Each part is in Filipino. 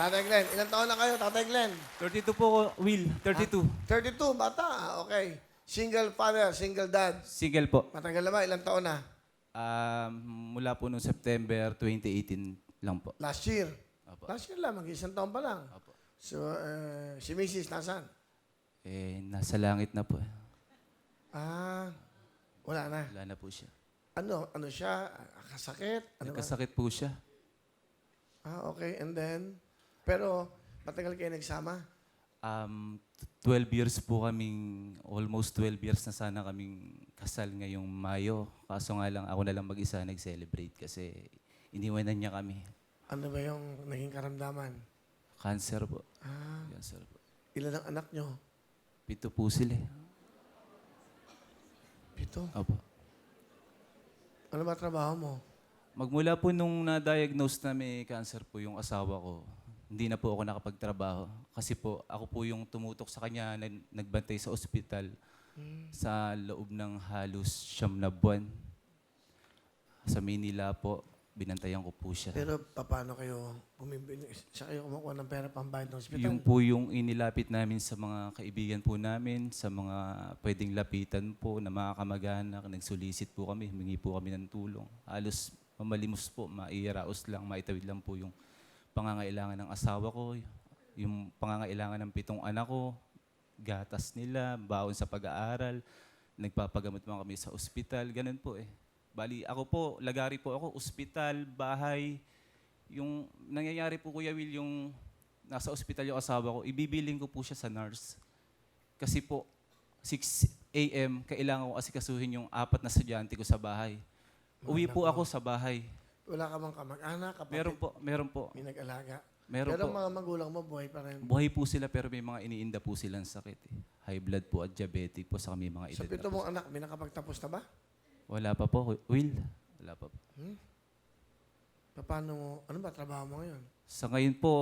Tatay Glenn, ilang taon na kayo, Tatay Glenn? 32 po ko, Will. 32. 32, bata. Okay. Single father, single dad. Single po. Matagal na ba? Ilang taon na? Mula po noong September 2018 lang po. Last year. Opo. Last year lang, mag-isang taon pa lang. Opo. So, si Mrs. nasaan? Nasa langit na po. Ah, wala na. Wala na po siya. Ano siya? Kasakit? Ano ba? Nagkasakit po siya. Ah, okay. And then, pero matagal kayo nagsama? 12 years po kaming, almost 12 years na sana kaming kasal ngayong Mayo. Kaso nga lang, ako na lang mag-isa nag-celebrate kasi iniwanan niya kami. Ano ba yung naging karamdaman? Cancer po. Ah, Cancer po. ilan ang anak nyo? 7 po sila. 7. Opo. Ano ba trabaho mo? Magmula po nung na-diagnose na may cancer po yung asawa ko, hindi na po ako nakapagtrabaho. Kasi po, ako po yung tumutok sa kanya, nagbantay sa ospital sa loob ng halos 9 na buwan. Sa Manila po, binantayan ko po siya. Pero paano kayo siya kayo kumukuha ng pera pambayad ng ospital? Yung po yung inilapit namin sa mga kaibigan po namin, sa mga pwedeng lapitan po na mga kamag-anak, nagsulisit po kami, humingi po kami ng tulong. Halos mamalimos po, mairaos lang, maitawid lang po yung pangangailangan ng asawa ko, yung pangangailangan ng 7 anak ko, gatas nila, baon sa pag-aaral, nagpapagamot mo kami sa ospital, ganun po eh. Bali, ako po, lagari po ako, ospital, bahay. Yung nangyayari po, Kuya Will, yung nasa ospital yung asawa ko, ibibiling ko po siya sa nurse. Kasi po, 6 a.m., kailangan ko asikasuhin yung 4 na estudyante ko sa bahay. Uwi po ako sa bahay. Wala ka bang kamag-anak, kapatid? Meron po. May nag-alaga? Meron Pero po. mga magulang mo, buhay pa rin. Buhay po sila pero may mga iniinda po silang sakit. High blood po at diabetic po sa may mga Sa edad 7 na po. mong anak, may nakapagtapos na ba? Wala pa po, Will. Wala pa po. Paano mo, ano ba trabaho mo ngayon? Sa ngayon po,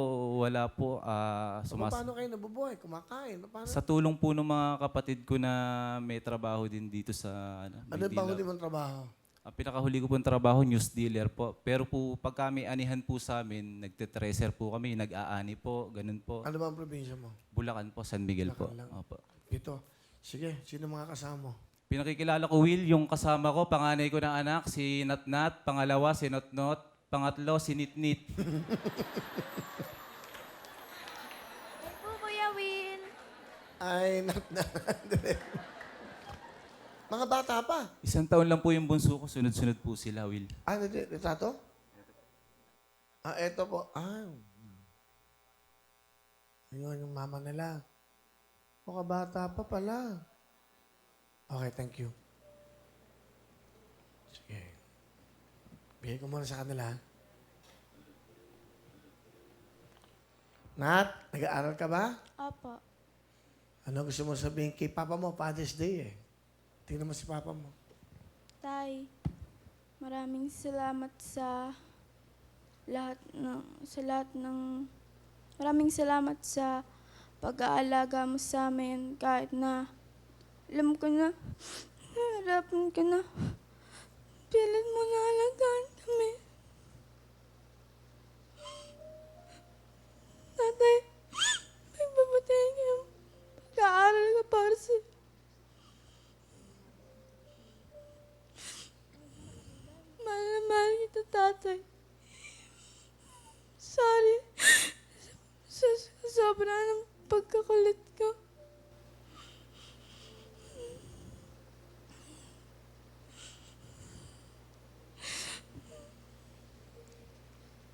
wala po. Paano kayo nabubuhay? Kumakain? Paano? Sa tulong po ng mga kapatid ko na may trabaho din dito sa Ano ba Maynila. huli mong trabaho? Ang pinakahuli ko pong trabaho, news dealer po. Pero po, pag kami anihan po sa amin, nagte-treasure po kami, nag-aani po, ganun po. Ano ba ang probinsya mo? Bulacan po, San Miguel po. Bulacan lang. Opo. 7. Sige, sino mga kasama mo? Pinakikilala ko, Will, yung kasama ko, panganay ko ng anak, si Natnat, pangalawa, si Notnot, pangatlo, si Nitnit. Ay po, Kuya Will. Ay, mga bata pa. 1 taon lang po yung bunso ko, sunod-sunod po sila, Will. Retrato? Eto po. Ayun, yung mama nila. Bata pa pala. Okay, thank you. Sige. Bigay ko muna sa kanila. Nat, nag-aaral ka ba? Opo. Ano gusto mo sabihin kay Papa mo? Father's Day eh. Tingnan mo si Papa mo. Tay, maraming salamat sa maraming salamat sa pag-aalaga mo sa amin kahit na alam ko na harapan ka na. Pilit mo na alagaan kami. Tatay, may babatayin ka yung pag-aaral ka para sa mahal na mahal kita, tatay. Sorry. Sobra ng pagkakulit ko.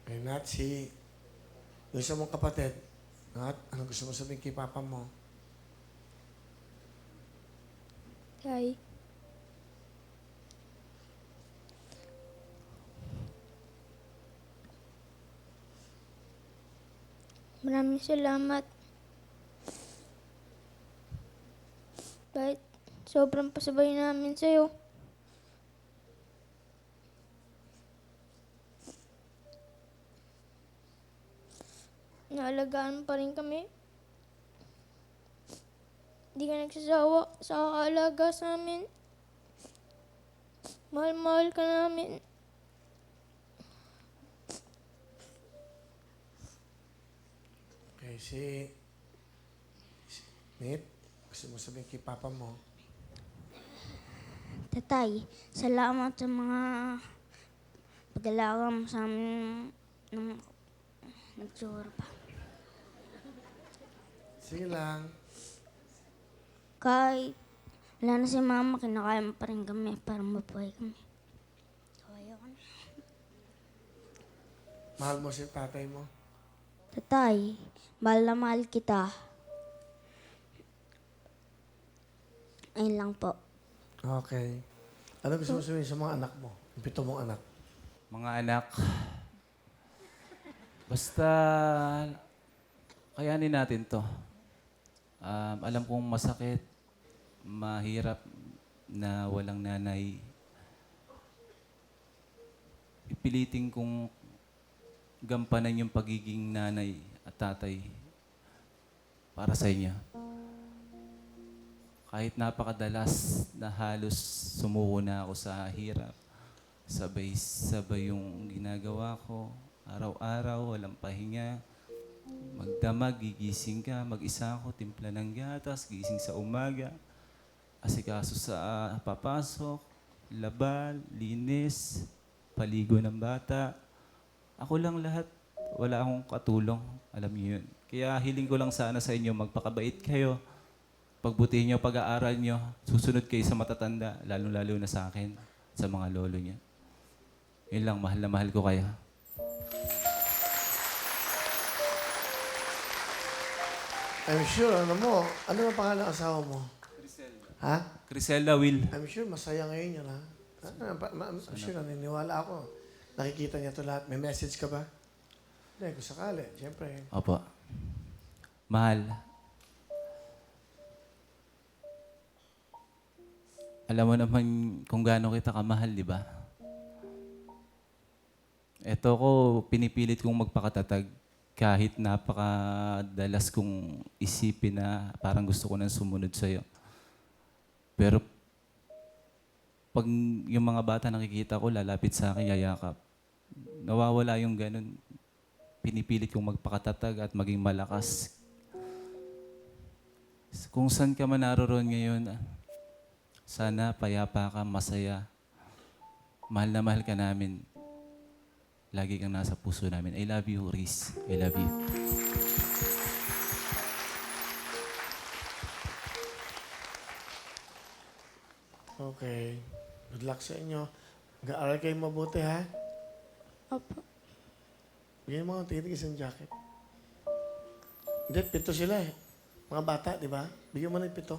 Ay, Nat, yung isa mong kapatid. Nat, ano gusto mo sabihin kay Papa mo? Tay, maraming salamat. Kahit sobrang pasabay namin sa'yo. Naalagaan pa rin kami. Hindi ka nagsasawa sa alaga sa amin. Mahal-mahal ka namin. Okay, si Nate, gusto mo sabihin kay Papa mo? Tatay, salamat sa mga pag-alaga mo sa amin nung nagsura pa. Sige lang. Kahit wala na si mama, kinakain pa rin kami para mabuhay kami. Kaya ko na. Mahal mo si tatay mo? Tatay, mahal na mahal kita. Ayun lang po. Okay. Ano gusto mo sabihin sa mga anak mo? Yung 7 mong anak. Mga anak, basta kayanin natin to. Alam kong masakit, mahirap na walang nanay. Ipilitin kong gampanan yung pagiging nanay at tatay para sa inyo. Kahit napakadalas na halos sumuko na ako sa hirap, sabay-sabay yung ginagawa ko. Araw-araw, walang pahinga. Magdamag, gigising ka, mag-isa ako, timpla ng gatas, gising sa umaga. Asikaso sa papasok, labal, linis, paligo ng bata. Ako lang lahat, wala akong katulong, alam niyo yun. Kaya hiling ko lang sana sa inyo, magpakabait kayo. Pagbutihin niyo pag-aaral niyo, susunod kayo sa matatanda, lalo-lalo na sa akin, sa mga lolo niyo. Yun lang, mahal na mahal ko kayo. I'm sure, ano ang pangalan ng asawa mo? Ha? Crisella Will. I'm sure masaya ngayon yun, ha? I'm sure, naniniwala ako. Nakikita niya ito lahat. May message ka ba? Hindi, kung sakali. Siyempre. Opo. Mahal. Alam mo naman kung gaano kita kamahal, di ba? Ito ko, pinipilit kong magpakatatag kahit napakadalas kong isipin na parang gusto ko nang sumunod sa'yo. Pero pag yung mga bata nakikita ko, lalapit sa akin, yayakap. Nawawala yung ganun. Pinipilit kong magpakatatag at maging malakas. Kung saan ka man naroon ngayon, sana payapa ka, masaya. Mahal na mahal ka namin. Lagi kang nasa puso namin. I love you, Riz. I love you. Okay. Good luck sa inyo. Mag-aaral kayo mabuti, ha? Opo. Bigyan mo ang titig isang jacket. Hindi, 7 sila eh. Mga bata, di ba? Bigyan mo ng 7.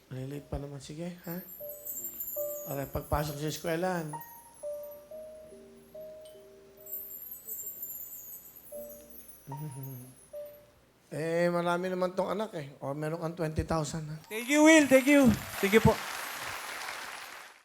Maliliit pa naman. Sige, ha? Okay, pagpasok sa eskwelahan. Marami naman tong anak eh. O, meron kang 20,000, ha? Thank you, Will. Thank you. Thank you po.